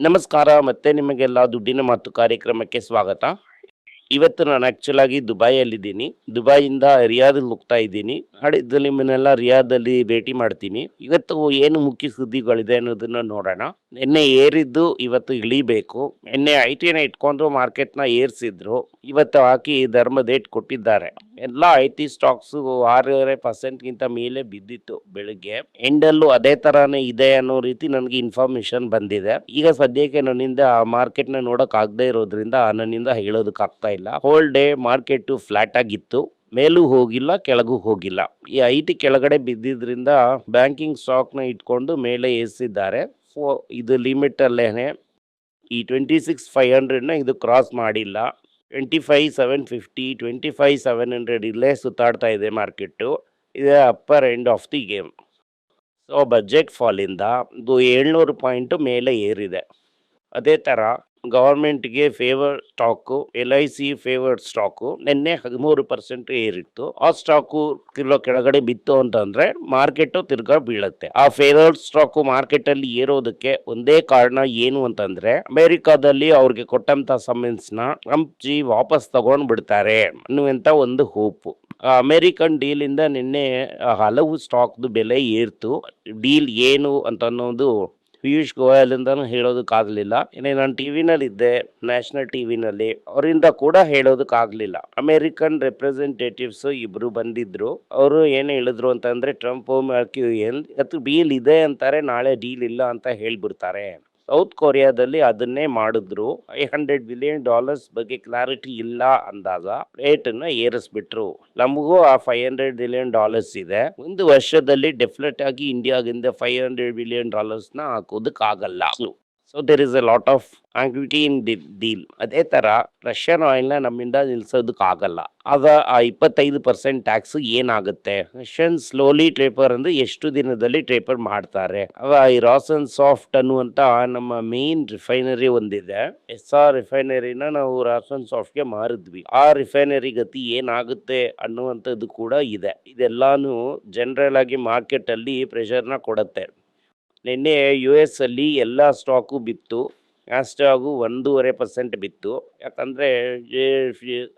ನಮಸ್ಕಾರ. ಮತ್ತೆ ನಿಮಗೆಲ್ಲ ದುಡ್ಡಿನ ಮಾತು ಕಾರ್ಯಕ್ರಮಕ್ಕೆ ಸ್ವಾಗತ. ಇವತ್ತು ನಾನು ಆಕ್ಚುಲ್ ಆಗಿ ದುಬೈಯಲ್ಲಿದ್ದೀನಿ. ದುಬೈಯಿಂದ ರಿಯಾದಿಗೆ ಹೋಗ್ತಾ ಇದ್ದೀನಿ. ನಾಡಿದ್ದು ನಿಮ್ಮನ್ನೆಲ್ಲ ರಿಯಾದಲ್ಲಿ ಭೇಟಿ ಮಾಡ್ತೀನಿ. ಇವತ್ತು ಏನು ಮುಖ್ಯ ಸುದ್ದಿಗಳಿದೆ ಅನ್ನೋದನ್ನ ನೋಡೋಣ. ನಿನ್ನೆ ಏರಿದ್ದು ಇವತ್ತು ಇಳಿಬೇಕು. ನಿನ್ನೆ ಐಟಿನ ಇಟ್ಕೊಂಡು ಮಾರ್ಕೆಟ್ನ ಏರ್ಸಿದ್ರು. ಇವತ್ತು ಹಾಕಿ ಧರ್ಮದೇಟ್ ಕೊಟ್ಟಿದ್ದಾರೆ. ಎಲ್ಲ ಐಟಿ ಸ್ಟಾಕ್ಸ್ 6.5% ಮೇಲೆ ಬಿದ್ದಿತ್ತು ಬೆಳಿಗ್ಗೆ. ಎಂಡಲ್ಲೂ ಅದೇ ತರಾನೇ ಇದೆ ಅನ್ನೋ ರೀತಿ ನನಗೆ ಇನ್ಫಾರ್ಮೇಶನ್ ಬಂದಿದೆ. ಈಗ ಸದ್ಯಕ್ಕೆ ನನ್ನಿಂದ ಮಾರ್ಕೆಟ್ ನ ನೋಡಕ್ ಆಗದೆ ಇರೋದ್ರಿಂದ ನನ್ನಿಂದ ಹೇಳೋದಕ್ಕಾಗ್ತಾ ಇಲ್ಲ. ಹೋಲ್ ಡೇ ಮಾರ್ಕೆಟ್ ಫ್ಲಾಟ್ ಆಗಿತ್ತು. ಮೇಲೂ ಹೋಗಿಲ್ಲ, ಕೆಳಗೂ ಹೋಗಿಲ್ಲ. ಈ ಐಟಿ ಕೆಳಗಡೆ ಬಿದ್ದಿದ್ರಿಂದ ಬ್ಯಾಂಕಿಂಗ್ ಸ್ಟಾಕ್ ನ ಇಟ್ಕೊಂಡು ಮೇಲೆ ಏರಿಸಿದ್ದಾರೆ. ಇದು ಲಿಮಿಟ್ ಅಲ್ಲೇನೆ. ಈ 26,500 ಇದು ಕ್ರಾಸ್ ಮಾಡಿಲ್ಲ. 25,750, 25,700 ಇಲ್ಲೇ ಸುತ್ತಾಡ್ತಾ ಇದೆ ಮಾರ್ಕೆಟ್. ಇದೆ upper end of the game. So budget ಫಾಲಿಂದ ಇದು 700 ಪಾಯಿಂಟ್ ಮೇಲೆ ಏರಿದೆ. ಅದೇ ಥರ ಗವರ್ಮೆಂಟ್ಗೆ favour stock, LIC favoured stock ನಿನ್ನೆ 13% ಏರಿತ್ತು. ಆ ಸ್ಟಾಕು ಕೆಳಗಡೆ ಬಿತ್ತು ಅಂತಂದ್ರೆ ಮಾರ್ಕೆಟು ತಿರ್ಗಾ ಬೀಳುತ್ತೆ. ಆ ಫೇವರ್ಡ್ ಸ್ಟಾಕು ಮಾರ್ಕೆಟಲ್ಲಿ ಏರೋದಕ್ಕೆ ಒಂದೇ ಕಾರಣ ಏನು ಅಂತಂದ್ರೆ, ಅಮೆರಿಕಾದಲ್ಲಿ ಅವ್ರಿಗೆ ಕೊಟ್ಟಂತ ಸಮನ್ಸ್ನ ಟ್ರಂಪ್ ಜಿ ವಾಪಸ್ ತಗೊಂಡ್ ಬಿಡ್ತಾರೆ ಅನ್ನುವಂತ ಒಂದು ಹೋಪು. ಅಮೆರಿಕನ್ ಡೀಲ್ ಇಂದ ನಿನ್ನೆ ಹಲವು ಸ್ಟಾಕ್ದು ಬೆಲೆ ಏರ್ತು. ಡೀಲ್ ಏನು ಅಂತ ಅನ್ನೋದು ಪಿಯೂಷ್ ಗೋಯಲ್ ಇಂದಾನು ಹೇಳೋದಕ್ಕಾಗಲಿಲ್ಲ. ನಾನು ಟಿವಿನಲ್ಲಿ ಇದ್ದೆ, ನ್ಯಾಷನಲ್ ಟಿವಿನಲ್ಲಿ, ಅವರಿಂದ ಕೂಡ ಹೇಳೋದಕ್ಕಾಗಲಿಲ್ಲ. ಅಮೆರಿಕನ್ ರೆಪ್ರೆಸೆಂಟೇಟಿವ್ಸ್ ಇಬ್ರು ಬಂದಿದ್ರು. ಅವರು ಏನು ಹೇಳಿದ್ರು ಅಂತಂದ್ರೆ, ಟ್ರಂಪ್ ಇವತ್ತು ಡೀಲ್ ಇದೆ ಅಂತಾರೆ, ನಾಳೆ ಡೀಲ್ ಇಲ್ಲ ಅಂತ ಹೇಳ್ಬಿಡ್ತಾರೆ. ಸೌತ್ ಕೊರಿಯಾದಲ್ಲಿ ಅದನ್ನೇ ಮಾಡಿದ್ರು. $500 ಬಿಲಿಯನ್ ಬಗ್ಗೆ ಕ್ಲಾರಿಟಿ ಇಲ್ಲ ಅಂದಾಗ ರೇಟನ್ನ ಏರಿಸ್ಬಿಟ್ರು. ನಮಗೂ ಆ $500 ಬಿಲಿಯನ್ ಇದೆ. ಒಂದು ವರ್ಷದಲ್ಲಿ ಡೆಫಿನೆಟ್ ಆಗಿ ಇಂಡಿಯಾಗಿಂದ $500 ಬಿಲಿಯನ್ ಹಾಕೋದಕ್ಕಾಗಲ್ಲ. So there is a lot of ambiguity in deal. ಅದೇ ತರ ರಷ್ಯನ್ ಆಯಿಲ್ನ ನಮ್ಮಿಂದ ನಿಲ್ಸೋದಕ್ಕಾಗಲ್ಲ. ಆಗ ಆ 25% ಟ್ಯಾಕ್ಸ್ ಏನಾಗುತ್ತೆ? ರಷ್ಯನ್ ಸ್ಲೋಲಿ ಟೇಪರ್ ಅಂದ್ರೆ ಎಷ್ಟು ದಿನದಲ್ಲಿ ಟೇಪರ್ ಮಾಡ್ತಾರೆ. ಈ ರಾಸನ್ ಸಾಫ್ಟ್ ಅನ್ನುವಂತ ನಮ್ಮ ಮೇನ್ ರಿಫೈನರಿ ಒಂದಿದೆ. SR ರಿಫೈನರಿನ ನಾವು ರಾಸನ್ ಸಾಫ್ಟ್ಗೆ ಮಾರಿದ್ವಿ. ಆ ರಿಫೈನರಿ ಗತಿ ಏನಾಗುತ್ತೆ ಅನ್ನುವಂಥದ್ದು ಕೂಡ ಇದೆ. ಇದೆಲ್ಲಾನು ಜನರಲ್ ಆಗಿ ಮಾರ್ಕೆಟ್ ಅಲ್ಲಿ ಪ್ರೆಷರ್ನ ಕೊಡುತ್ತೆ. ನಿನ್ನೆ US ಅಲ್ಲಿ ಎಲ್ಲ ಸ್ಟಾಕು ಬಿತ್ತು. ನ್ಯಾಸ್ಡಾಗು 1.5% ಬಿತ್ತು. ಯಾಕಂದ್ರೆ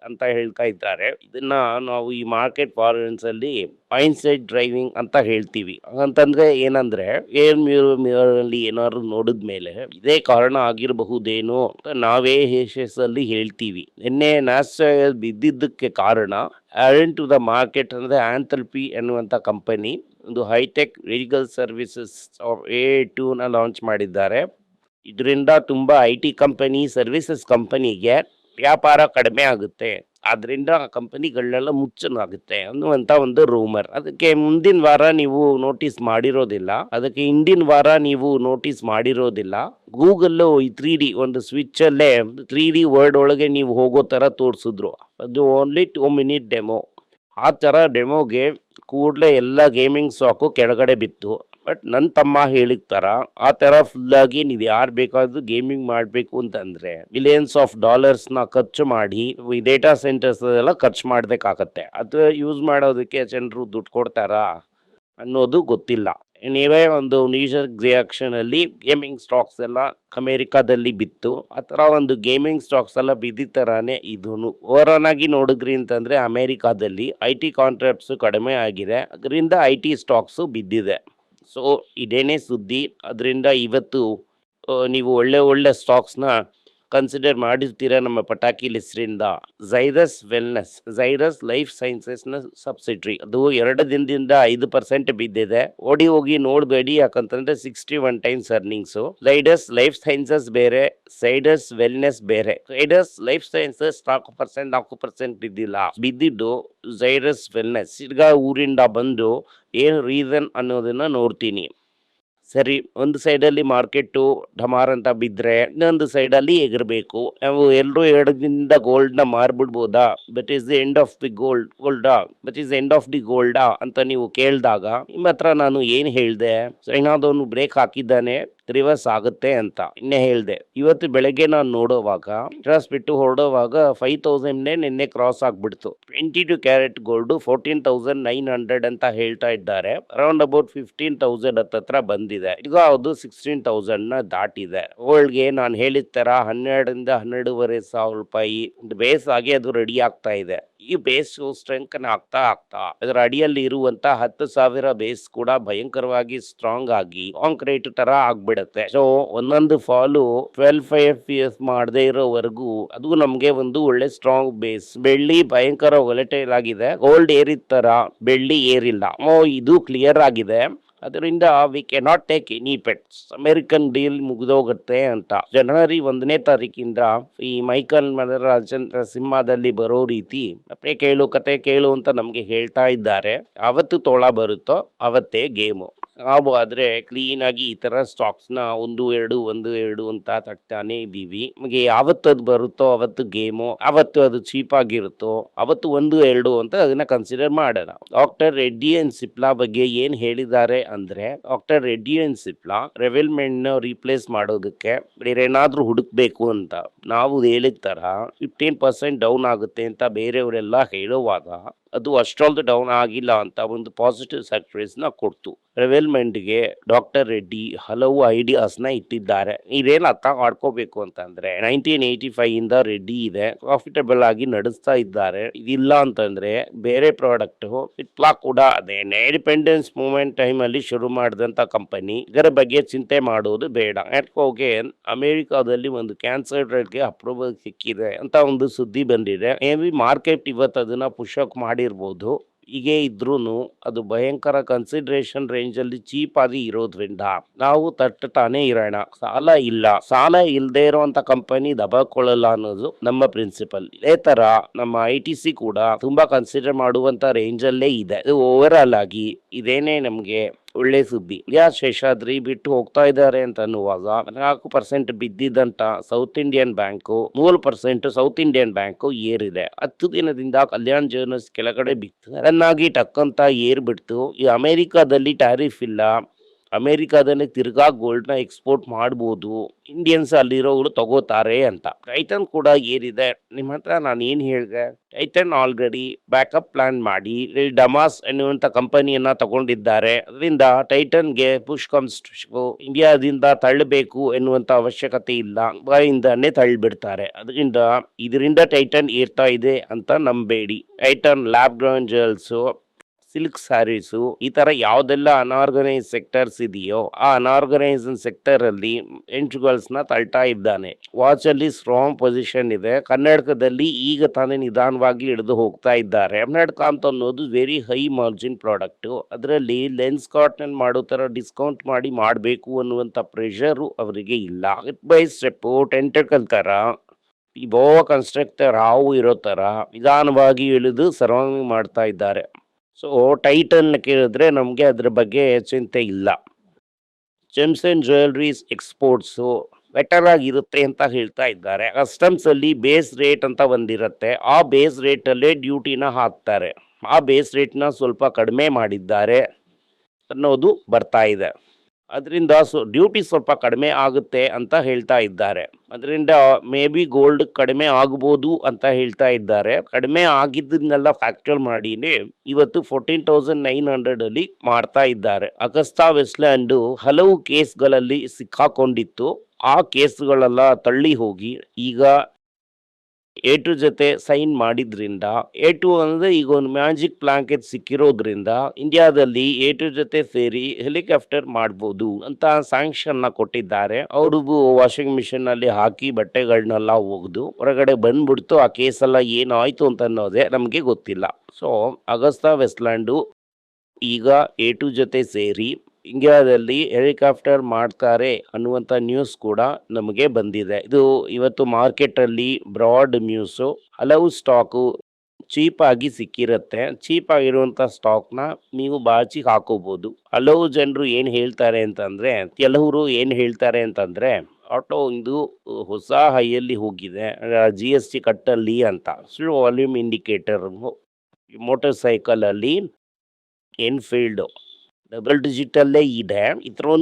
ಅಂತ ಹೇಳ್ತಾ ಇದ್ದಾರೆ. ಇದನ್ನ ನಾವು ಈ ಮಾರ್ಕೆಟ್ ಫಾರೆನ್ಸ್ ಅಲ್ಲಿ ಮೈಂಡ್ ಡ್ರೈವಿಂಗ್ ಅಂತ ಹೇಳ್ತೀವಿ. ಅಂತಂದ್ರೆ ಏನಂದ್ರೆ, ಮಿರರ್ ಅಲ್ಲಿ ಏನಾದ್ರು ನೋಡಿದ್ಮೇಲೆ ಇದೇ ಕಾರಣ ಆಗಿರಬಹುದೇನೋ ಅಂತ ನಾವೇ ಅಲ್ಲಿ ಹೇಳ್ತೀವಿ. ನಿನ್ನೆ ನ್ಯಾಸ್ಡಾಗ್ ಬಿದ್ದಿದ್ದಕ್ಕೆ ಕಾರಣ ಆ್ಯಡ್ ಟು ದ ಮಾರ್ಕೆಟ್ ಅಂದ್ರೆ ಆಂಥಲ್ಪಿ ಅನ್ನುವಂಥ ಕಂಪನಿ ಒಂದು high tech vehicle services A2 launch ಮಾಡಿದ್ದಾರೆ. ಇದರಿಂದ ತುಂಬಾ IT ಕಂಪನಿ, ಸರ್ವಿಸಸ್ ಕಂಪನಿಗೆ ವ್ಯಾಪಾರ ಕಡಿಮೆ ಆಗುತ್ತೆ. ಆದ್ರಿಂದ ಕಂಪನಿಗಳನ್ನೆಲ್ಲ ಮುಚ್ಚಲಾಗುತ್ತೆ ಅನ್ನುವಂತ ಒಂದು ರೂಮರ್. ಅದಕ್ಕೆ ಮುಂದಿನ ವಾರ ನೀವು ನೋಟಿಸ್ ಮಾಡಿರೋದಿಲ್ಲ, ಅದಕ್ಕೆ ಹಿಂದಿನ ವಾರ ನೀವು ನೋಟಿಸ್ ಮಾಡಿರೋದಿಲ್ಲ. ಗೂಗಲ್ ಈ 3D ಒಂದು ಸ್ವಿಚ್ ಅಲ್ಲೇ 3D ವರ್ಡ್ ಒಳಗೆ ನೀವು ಹೋಗೋ ತರ ತೋರಿಸಿದ್ರು. ಅದು ಓನ್ಲಿ 2 ಮಿನಿಟ್ ಡೆಮೋ. ಆ ತರ ಡೆಮೋಗೆ ಕೂಡಲೇ ಎಲ್ಲ ಗೇಮಿಂಗ್ ಸ್ಟಾಕು ಕೆಳಗಡೆ ಬಿತ್ತು. ಬಟ್ ನನ್ನ ತಮ್ಮ ಹೇಳಿದ ತರ ಆ ತರ ಫುಲ್ ಆಗಿ ನೀವು ಯಾರು ಬೇಕಾದ್ರೂ ಗೇಮಿಂಗ್ ಮಾಡಬೇಕು ಅಂತಂದ್ರೆ $ಮಿಲಿಯನ್ಸ್ ಖರ್ಚು ಮಾಡಿ ಈ ಡೇಟಾ ಸೆಂಟರ್ಸ್ ಎಲ್ಲ ಖರ್ಚು ಮಾಡ್ಬೇಕಾಗತ್ತೆ. ಅದು ಯೂಸ್ ಮಾಡೋದಕ್ಕೆ ಜನರು ದುಡ್ಡು ಕೊಡ್ತಾರಾ ಅನ್ನೋದು ಗೊತ್ತಿಲ್ಲ. ನೀವೇ ಒಂದು ನೀಜರ್ ರಿಯಾಕ್ಷನ್ ಅಲ್ಲಿ ಗೇಮಿಂಗ್ ಸ್ಟಾಕ್ಸ್ ಎಲ್ಲ ಅಮೆರಿಕಾದಲ್ಲಿ ಬಿತ್ತು. ಆ ತರ ಒಂದು ಗೇಮಿಂಗ್ ಸ್ಟಾಕ್ಸ್ ಎಲ್ಲ ಬಿದ್ದಿದ ತರಾನೇ ಇದೂನು. ಓವರಾಲ್ ಆಗಿ ನೋಡಿದ್ರಿ ಅಂತಂದ್ರೆ ಅಮೆರಿಕಾದಲ್ಲಿ IT ಕಾಂಟ್ರಾಕ್ಟ್ಸ್ ಕಡಿಮೆ ಆಗಿದೆ, ಅದರಿಂದ IT ಸ್ಟಾಕ್ಸ್ ಬಿದ್ದಿದೆ. ಸೊ ಇದೇನೇ ಸುದ್ದಿ. ಅದರಿಂದ ಇವತ್ತು ನೀವು ಒಳ್ಳೆ ಒಳ್ಳೆ ಸ್ಟಾಕ್ಸ್ನ ಕನ್ಸಿಡರ್ ಮಾಡಿರ್ತೀರ ನಮ್ಮ ಪಟಾಕಿ ಹೆಸರಿಂದ. ಝೈರಸ್ ಲೈಫ್ ಸೈನ್ಸಸ್ನ ಸಬ್ಸಿಡ್ರಿ, ಅದು 2 ದಿನದಿಂದ 5% ಬಿದ್ದಿದೆ. ಹೋಗಿ ನೋಡಬೇಡಿ, ಯಾಕಂತಂದ್ರೆ 61 times earnings. Zydus life sciences ಬೇರೆ, ಝೈಡಸ್ ವೆಲ್ನೆಸ್ ಬೇರೆ. ಝೈಡಸ್ ಲೈಫ್ ಸೈನ್ಸಸ್ 4% ಬಿದ್ದಿಲ್ಲ, ಬಿದ್ದಿದ್ದು ಝೈಡಸ್ ವೆಲ್ನೆಸ್. ಈಗ ಊರಿಂದ ಬಂದು ಏನು ರೀಸನ್ ಅನ್ನೋದನ್ನ ನೋಡ್ತೀನಿ. ಸರಿ, ಒಂದು ಸೈಡಲ್ಲಿ ಮಾರ್ಕೆಟು ಢಮಾರ್ ಅಂತ ಬಿದ್ದರೆ ಇನ್ನೊಂದು ಸೈಡಲ್ಲಿ ಎಗರಬೇಕು. ನಾವು ಎಲ್ಲರೂ 2 ದಿನದಿಂದ ಗೋಲ್ಡ್ನ ಮಾರ್ಬಿಡ್ಬೋದಾ? But is the end of the ಗೋಲ್ಡಾ ಅಂತ ನೀವು ಕೇಳಿದಾಗ ನಿಮ್ಮ ಹತ್ರ ನಾನು ಏನು ಹೇಳಿದೆ? ಚೈನಾದವನು ಬ್ರೇಕ್ ಹಾಕಿದ್ದಾನೆ, ರಿವರ್ಸ್ ಆಗುತ್ತೆ ಅಂತ ನಿನ್ನೆ ಹೇಳ್ದೆ. ಇವತ್ತು ಬೆಳಗ್ಗೆ ನಾನು ನೋಡುವಾಗ ಇಂಟ್ರೆಸ್ಟ್ ಬಿಟ್ಟು ಹೊರಡುವಾಗ 5,000 ನಿನ್ನೆ ಕ್ರಾಸ್ ಆಗ್ಬಿಡ್ತು. 22 ಕ್ಯಾರೆಟ್ ಗೋಲ್ಡ್ 14,900 ಅಂತ ಹೇಳ್ತಾ ಇದ್ದಾರೆ. ಅರೌಂಡ್ ಅಬೌಟ್ 15,000 ಹತ್ತತ್ರ ಬಂದಿದೆ. ಈಗ ಅದು 16,000 ದಾಟಿದೆ. ಗೋಲ್ಡ್ಗೆ ನಾನು ಹೇಳಿದ ತರ 12ರಿಂದ 12,500 ರೂಪಾಯಿ ಬೇಸ್ ಆಗಿ ಅದು ರೆಡಿ ಆಗ್ತಾ ಇದೆ. ಈ ಬೇಸ್ ಸ್ಟ್ರೆಂಗ್ ಆಗ್ತಾ ಅದರ ಅಡಿಯಲ್ಲಿ ಇರುವಂತ 10,000 ಬೇಸ್ ಕೂಡ ಭಯಂಕರವಾಗಿ ಸ್ಟ್ರಾಂಗ್ ಆಗಿ ಕಾಂಕ್ರೀಟ್ ತರ ಆಗ್ಬಿಡತ್ತೆ. ಸೊ ಒಂದೊಂದು ಫಾಲು 12-5 ಮಾಡದೇ ಇರೋವರೆಗೂ ಅದು ನಮ್ಗೆ ಒಂದು ಒಳ್ಳೆ ಸ್ಟ್ರಾಂಗ್ ಬೇಸ್. ಬೆಳ್ಳಿ ಭಯಂಕರ ವೊಲಟೈಲ್ ಆಗಿದೆ. ಗೋಲ್ಡ್ ಏರಿದ ತರ ಬೆಳ್ಳಿ ಏರಿಲ್ಲ. ಇದು ಕ್ಲಿಯರ್ ಆಗಿದೆ. ಅದರಿಂದ we cannot take any pets. American deal ಮುಗಿದೋಗುತ್ತೆ ಅಂತ ಜನವರಿ 1ನೇ ತಾರೀಕಿಂದ ಈ ಮೈಕಲ್ ಮನರಾಜನ್ ಸಿನಿಮಾದಲ್ಲಿ ಬರೋ ರೀತಿ ಕತೆ ಕೇಳು ಅಂತ ನಮ್ಗೆ ಹೇಳ್ತಾ ಇದ್ದಾರೆ. ಅವತ್ತು ತೋಳ ಬರುತ್ತೋ ಅವತ್ತೇ ಗೇಮು. ನಾವು ಆದ್ರೆ ಕ್ಲೀನ್ ಆಗಿ ಈ ತರ ಸ್ಟಾಕ್ಸ್ ನ 1-2 ಅಂತ ತಟ್ಟಾನೆ ಇದೀವಿ. ನಮಗೆ ಯಾವತ್ತದು ಬರುತ್ತೋ ಅವತ್ತು ಗೇಮು, ಅವತ್ತು ಅದು ಚೀಪ್ ಆಗಿರುತ್ತೋ ಅವತ್ತು 1-2 ಅಂತ ಅದನ್ನ ಕನ್ಸಿಡರ್ ಮಾಡೋಣ. ಡಾಕ್ಟರ್ ರೆಡ್ಡಿ ಅಂಡ್ ಸಿಪ್ಲಾ ಬಗ್ಗೆ ಏನ್ ಹೇಳಿದ್ದಾರೆ ಅಂದ್ರೆ, ಡಾಕ್ಟರ್ ರೆಡ್ಡಿ ಅಂಡ್ ಸಿಪ್ಲಾ ರೆವೆಲ್ಮೆಂಟ್ ನ ರೀಪ್ಲೇಸ್ ಮಾಡೋದಕ್ಕೆ ಬೇರೆ ಏನಾದ್ರೂ ಹುಡುಕ್ಬೇಕು ಅಂತ ನಾವು ಹೇಳಿದ ತರ 15% ಡೌನ್ ಆಗುತ್ತೆ ಅಂತ ಬೇರೆಯವರೆಲ್ಲ ಹೇಳುವಾಗ ಅದು ಅಷ್ಟೊಂದು ಡೌನ್ ಆಗಿಲ್ಲ ಅಂತ ಒಂದು ಪಾಸಿಟಿವ್ ಸರ್ಪ್ರೈಸ್ ನ ಕೊಡ್ತು. ರೆವೆಲ್ಮೆಂಟ್ಗೆ ಡಾಕ್ಟರ್ ರೆಡ್ಡಿ ಹಲವು ಐಡಿಯಾಸ್ ನ ಇಟ್ಟಿದ್ದಾರೆ. ಇದೇನು ಅರ್ಥ ಮಾಡ್ಕೋಬೇಕು ಅಂತಂದ್ರೆ 1985 ಇಂದ ರೆಡ್ಡಿ ಇದೆ, ಪ್ರಾಫಿಟಬಲ್ ಆಗಿ ನಡೆಸ್ತಾ ಇದ್ದಾರೆ. ಇದಿಲ್ಲ ಅಂತಂದ್ರೆ ಬೇರೆ ಪ್ರಾಡಕ್ಟ್ ಇಟ್ಲಾ ಕೂಡ ಅದೇನೆ. ಇಂಡಿಪೆಂಡೆನ್ಸ್ ಮೂವ್ಮೆಂಟ್ ಟೈಮ್ ಅಲ್ಲಿ ಶುರು ಮಾಡಿದಂತ ಕಂಪನಿ. ಇದರ ಬಗ್ಗೆ ಚಿಂತೆ ಮಾಡೋದು ಬೇಡ. ಯಾಕೋಗೆ ಅಮೆರಿಕಾದಲ್ಲಿ ಒಂದು ಕ್ಯಾನ್ಸರ್ ಡ್ರಗ್ಗೆ ಅಪ್ರೂವಲ್ ಸಿಕ್ಕಿದೆ ಅಂತ ಒಂದು ಸುದ್ದಿ ಬಂದಿದೆ. ಮಾರ್ಕೆಟ್ ಇವತ್ತು ಅದನ್ನ ಪುಷ್ ಅಪ್ ಮಾಡಿರ್ಬೋದು. ಹೀಗೆ ಇದ್ರೂನು ಅದು ಭಯಂಕರ ಕನ್ಸಿಡರೇಷನ್ ರೇಂಜ್ ಅಲ್ಲಿ ಚೀಪ್ ಆಗಿ ಇರೋದ್ರಿಂದ ನಾವು ತಟ್ಟತಾನೆ ಇರೋಣ. ಸಾಲ ಇಲ್ಲದೆ ಇರುವಂತ ಕಂಪನಿ ದಬಾಕೊಳ್ಳಲ್ಲ ಅನ್ನೋದು ನಮ್ಮ ಪ್ರಿನ್ಸಿಪಲ್. ಇದೇ ತರ ನಮ್ಮ ITC ಕೂಡ ತುಂಬಾ ಕನ್ಸಿಡರ್ ಮಾಡುವಂತ ರೇಂಜ್ ಅಲ್ಲೇ ಇದೆ. ಇದು ಓವರ್ ಆಲ್ ಆಗಿ ಇದೇನೆ ನಮ್ಗೆ ಒಳ್ಳೆ ಸುದ್ದಿ. ಶೇಷಾದ್ರಿ ಬಿಟ್ಟು ಹೋಗ್ತಾ ಇದ್ದಾರೆ ಅಂತ ಅನ್ನುವಾಗ 4% ಬಿದ್ದಿದ್ದಂತ south Indian bank 3% south Indian bank ಏರಿದೆ. 10 ದಿನದಿಂದ ಕಲ್ಯಾಣ್ ಜ್ಯುವೆಲರ್ಸ್ ಕೆಳಗಡೆ ಬಿತ್ತು. ಅದನ್ನಾಗಿ ಟಕ್ಕಂತ ಏರ್ಬಿಡ್ತು. ಈ ಅಮೆರಿಕಾದಲ್ಲಿ ಟ್ಯಾರಿಫ್ ಇಲ್ಲ, ಅಮೆರಿಕಾದಲ್ಲಿ ತಿರ್ಗಾ ಗೋಲ್ಡ್ ನ ಎಕ್ಸ್ಪೋರ್ಟ್ ಮಾಡ್ಬೋದು, ಇಂಡಿಯನ್ಸ್ ಅಲ್ಲಿರೋರು ತಗೋತಾರೆ ಅಂತ. ಟೈಟನ್ ಕೂಡ ಏರಿದೆ. ನಿಮ್ಮ ಹತ್ರ ನಾನು ಏನ್ ಹೇಳಿದೆ, ಟೈಟನ್ ಆಲ್ರೆಡಿ ಬ್ಯಾಕಪ್ ಪ್ಲಾನ್ ಮಾಡಿ ಡಮಾಸ್ ಎನ್ನುವಂತ ಕಂಪನಿಯನ್ನ ತಗೊಂಡಿದ್ದಾರೆ. ಅದರಿಂದ ಟೈಟನ್ಗೆ ಪುಷ್ ಕಮ್ಸ್ ಇಂಡಿಯಾದಿಂದ ತಳ್ಳಬೇಕು ಎನ್ನುವಂತ ಅವಶ್ಯಕತೆ ಇಲ್ಲ, ಬಾಯಿಂದಾನೆ ತಳ್ಳಿಬಿಡ್ತಾರೆ. ಇದರಿಂದ ಟೈಟನ್ ಏರ್ತಾ ಇದೆ ಅಂತ ನಂಬೇಡಿ. Titan lab grown jewels, silk saris, ಈ ತರ ಯಾವ್ದೆಲ್ಲ ಅನ್ಆರ್ಗನೈಸ್ ಸೆಕ್ಟರ್ಸ್ ಇದೆಯೋ ಆ ಅನ್ಆರ್ಗನೈಸ್ ಸೆಕ್ಟರ್ ಅಲ್ಲಿ ಎಂಟ್ರುಗಲ್ಸ್ ನ ತಳ್ತಾ ಇದ್ದಾನೆ. ವಾಚ್ ಅಲ್ಲಿ ಸ್ಟ್ರಾಂಗ್ ಪೊಸಿಷನ್ ಇದೆ. ಕನ್ನಡಕದಲ್ಲಿ ಈಗ ತಾನೇ ನಿಧಾನವಾಗಿ ಇಳಿದು ಹೋಗ್ತಾ ಇದ್ದಾರೆ. ಕನ್ನಡಕ ಅಂತ ಅನ್ನೋದು ವೆರಿ ಹೈ ಮಾರ್ಜಿನ್ ಪ್ರಾಡಕ್ಟ್. ಅದರಲ್ಲಿ ಲೆನ್ಸ್ ಕಾಟನ್ ಮಾಡೋ ತರ ಡಿಸ್ಕೌಂಟ್ ಮಾಡಿ ಮಾಡಬೇಕು ಅನ್ನುವಂತ ಪ್ರೆಷರ್ ಅವರಿಗೆ ಇಲ್ಲ. ಬೈ ಸ್ಟೆಪ್ ಟೆಂಟಕಲ್ ತರ ಈ ಬೋವಾ ಕನ್ಸ್ಟ್ರಕ್ಟರ್ ಹಾವು ಇರೋ ತರ ನಿಧಾನವಾಗಿ ಇಳಿದು ಸರ್ವಾಂಗ್ ಮಾಡ್ತಾ ಇದ್ದಾರೆ. ಸೊ ಟೈಟನ್ ಕೇಳಿದ್ರೆ ನಮಗೆ ಅದ್ರ ಬಗ್ಗೆ ಚಿಂತೆ ಇಲ್ಲ. Gems and jewelleries exports better ಆಗಿರುತ್ತೆ ಅಂತ ಹೇಳ್ತಾ ಇದ್ದಾರೆ. ಕಸ್ಟಮ್ಸ್ ಅಲ್ಲಿ ಬೇಸ್ ರೇಟ್ ಅಂತ ಒಂದಿರುತ್ತೆ. ಆ ಬೇಸ್ ರೇಟ್ ಅಲ್ಲೇ ಡ್ಯೂಟಿನ ಹಾಕ್ತಾರೆ. ಆ ಬೇಸ್ ರೇಟ್ನ ಸ್ವಲ್ಪ ಕಡಿಮೆ ಮಾಡಿದ್ದಾರೆ ಅನ್ನೋದು ಬರ್ತಾ ಇದೆ. ಅದರಿಂದ ಡ್ಯೂಟಿ ಸ್ವಲ್ಪ ಕಡಿಮೆ ಆಗುತ್ತೆ ಅಂತ ಹೇಳ್ತಾ ಇದ್ದಾರೆ. ಅದರಿಂದ ಮೇ ಬಿ ಗೋಲ್ಡ್ ಕಡಿಮೆ ಆಗ್ಬೋದು ಅಂತ ಹೇಳ್ತಾ ಇದ್ದಾರೆ. ಕಡಿಮೆ ಆಗಿದ್ದನ್ನೆಲ್ಲ ಫ್ಯಾಕ್ಟರ್ ಮಾಡಿನೇ ಇವತ್ತು 14,900 ಅಲ್ಲಿ ಮಾಡ್ತಾ ಇದ್ದಾರೆ. ಅಗಸ್ತಾ ವೆಸ್ಟ್ಲ್ಯಾಂಡ್ ಹಲವು ಕೇಸ್ಗಳಲ್ಲಿ ಸಿಕ್ಕಾಕೊಂಡಿತ್ತು. ಆ ಕೇಸ್ಗಳೆಲ್ಲ ತಳ್ಳಿ ಹೋಗಿ ಈಗ A2 ಜೊತೆ ಸೈನ್ ಮಾಡಿದ್ರಿಂದ, A2 ಅಂದ್ರೆ ಈಗ ಒಂದು ಮ್ಯಾಜಿಕ್ ಬ್ಲಾಂಕೆಟ್ ಸಿಕ್ಕಿರೋದ್ರಿಂದ ಇಂಡಿಯಾದಲ್ಲಿ A2 ಜೊತೆ ಸೇರಿ ಹೆಲಿಕಾಪ್ಟರ್ ಮಾಡ್ಬೋದು ಅಂತ ಸ್ಯಾಂಕ್ಷನ್ ನ ಕೊಟ್ಟಿದ್ದಾರೆ. ಅವ್ರಿಗೂ ವಾಷಿಂಗ್ ಮಿಷಿನ್ ಅಲ್ಲಿ ಹಾಕಿ ಬಟ್ಟೆಗಳನ್ನೆಲ್ಲ ಒಗೆದು ಹೊರಗಡೆ ಬಂದ್ಬಿಡ್ತು. ಆ ಕೇಸ್ ಎಲ್ಲ ಏನಾಯ್ತು ಅಂತ ಅನ್ನೋದೇ ನಮ್ಗೆ ಗೊತ್ತಿಲ್ಲ. ಸೊ ಅಗಸ್ತಾ ವೆಸ್ಟ್ಲ್ಯಾಂಡು ಈಗ A2 ಜೊತೆ ಸೇರಿ ಇಂಡಿಯಾದಲ್ಲಿ ಹೆಲಿಕಾಪ್ಟರ್ ಮಾಡ್ತಾರೆ ಅನ್ನುವಂಥ ನ್ಯೂಸ್ ಕೂಡ ನಮಗೆ ಬಂದಿದೆ. ಇದು ಇವತ್ತು ಮಾರ್ಕೆಟ್ ಅಲ್ಲಿ ಬ್ರಾಡ್ ನ್ಯೂಸು. ಹಲವು ಸ್ಟಾಕು ಚೀಪ್ ಆಗಿ ಸಿಕ್ಕಿರುತ್ತೆ. ಚೀಪ್ ಆಗಿರುವಂತ ಸ್ಟಾಕ್ ನ ನೀವು ಬಾಚಿ ಹಾಕೋಬಹುದು. ಹಲವು ಜನರು ಏನ್ ಹೇಳ್ತಾರೆ ಅಂತಂದ್ರೆ, ಕೆಲವರು ಏನ್ ಹೇಳ್ತಾರೆ ಅಂತಂದ್ರೆ ಆಟೋ ಇದು ಹೊಸ ಹೈಯಲ್ಲಿ ಹೋಗಿದೆ, GST ಕಟ್ಟಲ್ಲಿ ಅಂತ. Slow volume indicator motor cycle ಅಲ್ಲಿ ಎನ್ಫೀಲ್ಡ್ ಡಬಲ್ ಡಿಜಿಟಲ್ಲೇ ಇದೆ. ಇದ್ರೂ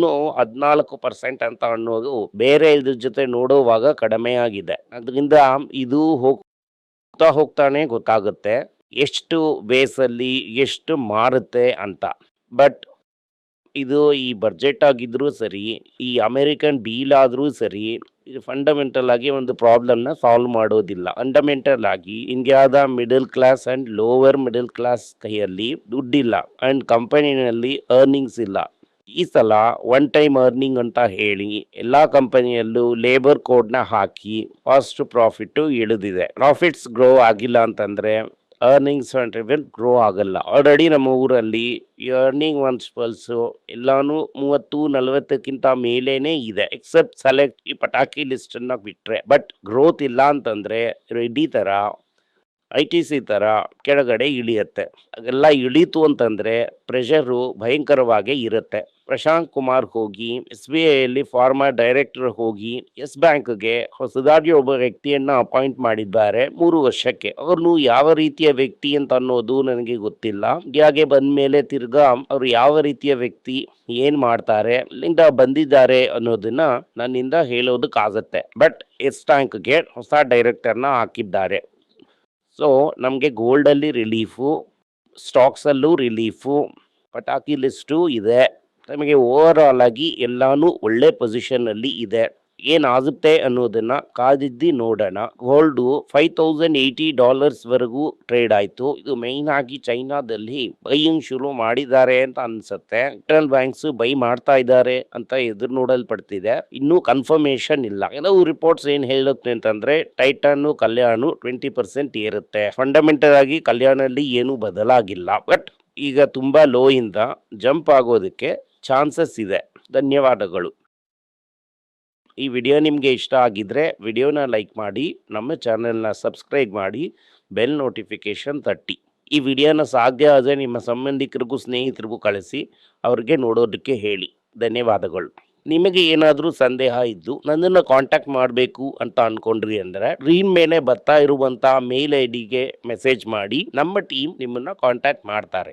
14% ಅಂತ ಅನ್ನೋದು ಬೇರೆ ಇದ್ರ ಜೊತೆ ನೋಡುವಾಗ ಕಡಿಮೆ ಆಗಿದೆ. ಅದರಿಂದ ಇದು ಹೋಗ್ತಾನೆ ಗೊತ್ತಾಗುತ್ತೆ ಎಷ್ಟು ಬೇಸಲ್ಲಿ ಎಷ್ಟು ಮಾರುತ್ತೆ ಅಂತ. ಬಟ್ ಇದು ಈ ಬಡ್ಜೆಟ್ ಆಗಿದ್ರೂ ಸರಿ, ಈ ಅಮೆರಿಕನ್ ಡೀಲ್ ಆದ್ರೂ ಸರಿ, ಇದು ಫಂಡಮೆಂಟಲ್ ಆಗಿ ಒಂದು ಪ್ರಾಬ್ಲಮ್ನ ಸಾಲ್ವ್ ಮಾಡೋದಿಲ್ಲ. ಫಂಡಮೆಂಟಲ್ ಆಗಿ ಇಂಡಿಯಾದ middle class and lower middle class ಕೈಯಲ್ಲಿ ದುಡ್ಡಿಲ್ಲ ಅಂಡ್ ಕಂಪನಿನಲ್ಲಿ ಅರ್ನಿಂಗ್ಸ್ ಇಲ್ಲ. ಈ ಸಲ ಒನ್ ಟೈಮ್ ಅರ್ನಿಂಗ್ ಅಂತ ಹೇಳಿ ಎಲ್ಲಾ ಕಂಪನಿಯಲ್ಲೂ ಲೇಬರ್ ಕೋಡ್ನ ಹಾಕಿ ಫಾಸ್ಟ್ ಪ್ರಾಫಿಟ್ ಇಳಿದಿದೆ. ಪ್ರಾಫಿಟ್ಸ್ ಗ್ರೋ ಆಗಿಲ್ಲ ಅಂತಂದ್ರೆ ಅರ್ನಿಂಗ್ಸ್ ಗ್ರೋ ಆಗಲ್ಲ. ಆಲ್ರೆಡಿ ನಮ್ಮ ಊರಲ್ಲಿ ಅರ್ನಿಂಗ್ ಮಲ್ಟಿಪಲ್ಸ್ ಎಲ್ಲಾನು 30-40ಕ್ಕಿಂತ ಮೇಲೇನೆ ಇದೆ, ಎಕ್ಸೆಪ್ಟ್ ಸೆಲೆಕ್ಟ್ ಈ ಪಟಾಕಿ ಲಿಸ್ಟ್ ಅನ್ನ ಬಿಟ್ರೆ. ಬಟ್ ಗ್ರೋತ್ ಇಲ್ಲ ಅಂತಂದ್ರೆ ರೆಡ್ಡಿ ತರ ITC ತರ ಕೆಳಗಡೆ ಇಳಿಯುತ್ತೆ. ಅದೆಲ್ಲ ಇಳೀತು ಅಂತಂದ್ರೆ ಪ್ರೆಷರು ಭಯಂಕರವಾಗಿ ಇರುತ್ತೆ. ಪ್ರಶಾಂತ್ ಕುಮಾರ್ ಹೋಗಿ SBI ಯಲ್ಲಿ ಫಾರ್ಮರ್ ಡೈರೆಕ್ಟರ್ ಹೋಗಿ ಎಸ್ ಬ್ಯಾಂಕ್ಗೆ ಹೊಸದಾಗಿ ಒಬ್ಬ ವ್ಯಕ್ತಿಯನ್ನ ಅಪಾಯಿಂಟ್ ಮಾಡಿದ್ದಾರೆ 3 ವರ್ಷಕ್ಕೆ. ಅವ್ರನ್ನು ಯಾವ ರೀತಿಯ ವ್ಯಕ್ತಿ ಅಂತ ಅನ್ನೋದು ನನಗೆ ಗೊತ್ತಿಲ್ಲ. ಹಾಗೆ ಬಂದ್ಮೇಲೆ ತಿರ್ಗಾ ಅವ್ರು ಯಾವ ರೀತಿಯ ವ್ಯಕ್ತಿ, ಏನ್ ಮಾಡ್ತಾರೆ, ಅಲ್ಲಿಂದ ಬಂದಿದ್ದಾರೆ ಅನ್ನೋದನ್ನ ನನ್ನಿಂದ ಹೇಳೋದಕ್ಕಾಗತ್ತೆ. ಬಟ್ ಎಸ್ ಬ್ಯಾಂಕ್ಗೆ ಹೊಸ ಡೈರೆಕ್ಟರ್ನ ಹಾಕಿದ್ದಾರೆ. ಸೊ ನಮಗೆ ಗೋಲ್ಡಲ್ಲಿ ರಿಲೀಫು, ಸ್ಟಾಕ್ಸಲ್ಲೂ ರಿಲೀಫು, ಪಟಾಕಿ ಲಿಸ್ಟು ಇದೆ. ನಮಗೆ ಓವರ್ ಆಲ್ ಆಗಿ ಎಲ್ಲಾನು ಒಳ್ಳೆ ಪೊಸಿಷನ್ನಲ್ಲಿ ಇದೆ. ಏನಾಗುತ್ತೆ ಅನ್ನೋದನ್ನ ಕಾದಿದ್ದಿ ನೋಡೋಣ. ಗೋಲ್ಡು $5,080 ವರೆಗೂ ಟ್ರೇಡ್ ಆಯಿತು. ಇದು ಮೈನ್ ಆಗಿ ಚೈನಾದಲ್ಲಿ ಬೈಯಿಂಗ್ ಶುರು ಮಾಡಿದ್ದಾರೆ ಅಂತ ಅನ್ಸುತ್ತೆ. ಸೆಂಟ್ರಲ್ ಬ್ಯಾಂಕ್ಸ್ ಬೈ ಮಾಡ್ತಾ ಇದ್ದಾರೆ ಅಂತ ಎದುರು ನೋಡಲ್ಪಡ್ತಿದೆ. ಇನ್ನೂ ಕನ್ಫರ್ಮೇಶನ್ ಇಲ್ಲ. ಕೆಲವು ರಿಪೋರ್ಟ್ಸ್ ಏನ್ ಹೇಳುತ್ತೆ ಅಂತಂದ್ರೆ ಟೈಟಾನ್ ಕಲ್ಯಾಣ್ 20% ಏರುತ್ತೆ. ಫಂಡಮೆಂಟಲ್ ಆಗಿ ಕಲ್ಯಾಣಲ್ಲಿ ಏನು ಬದಲಾಗಿಲ್ಲ. ಬಟ್ ಈಗ ತುಂಬಾ ಲೋ ಇಂದ ಜಂಪ್ ಆಗೋದಕ್ಕೆ ಚಾನ್ಸಸ್ ಇದೆ. ಧನ್ಯವಾದಗಳು. ಈ ವಿಡಿಯೋ ನಿಮಗೆ ಇಷ್ಟ ಆಗಿದ್ರೆ ವಿಡಿಯೋನ ಲೈಕ್ ಮಾಡಿ, ನಮ್ಮ ಚಾನೆಲ್ನ ಸಬ್ಸ್ಕ್ರೈಬ್ ಮಾಡಿ, ಬೆಲ್ ನೋಟಿಫಿಕೇಶನ್ ತಟ್ಟಿ. ಈ ವಿಡಿಯೋನ ಸಾಧ್ಯ ಆದರೆ ನಿಮ್ಮ ಸಂಬಂಧಿಕರಿಗೂ ಸ್ನೇಹಿತರಿಗೂ ಕಳಿಸಿ, ಅವ್ರಿಗೆ ನೋಡೋದಕ್ಕೆ ಹೇಳಿ. ಧನ್ಯವಾದಗಳು. ನಿಮಗೆ ಏನಾದರೂ ಸಂದೇಹ ಇದ್ದು ನನ್ನನ್ನು ಕಾಂಟ್ಯಾಕ್ಟ್ ಮಾಡಬೇಕು ಅಂತ ಅನ್ಕೊಂಡ್ರಿ ಅಂದರೆ ಸ್ಕ್ರೀನ್ ಮೇಲೆ ಬರ್ತಾ ಇರುವಂಥ ಮೇಲ್ ID ಗೆ ಮೆಸೇಜ್ ಮಾಡಿ. ನಮ್ಮ ಟೀಮ್ ನಿಮ್ಮನ್ನು ಕಾಂಟ್ಯಾಕ್ಟ್ ಮಾಡ್ತಾರೆ.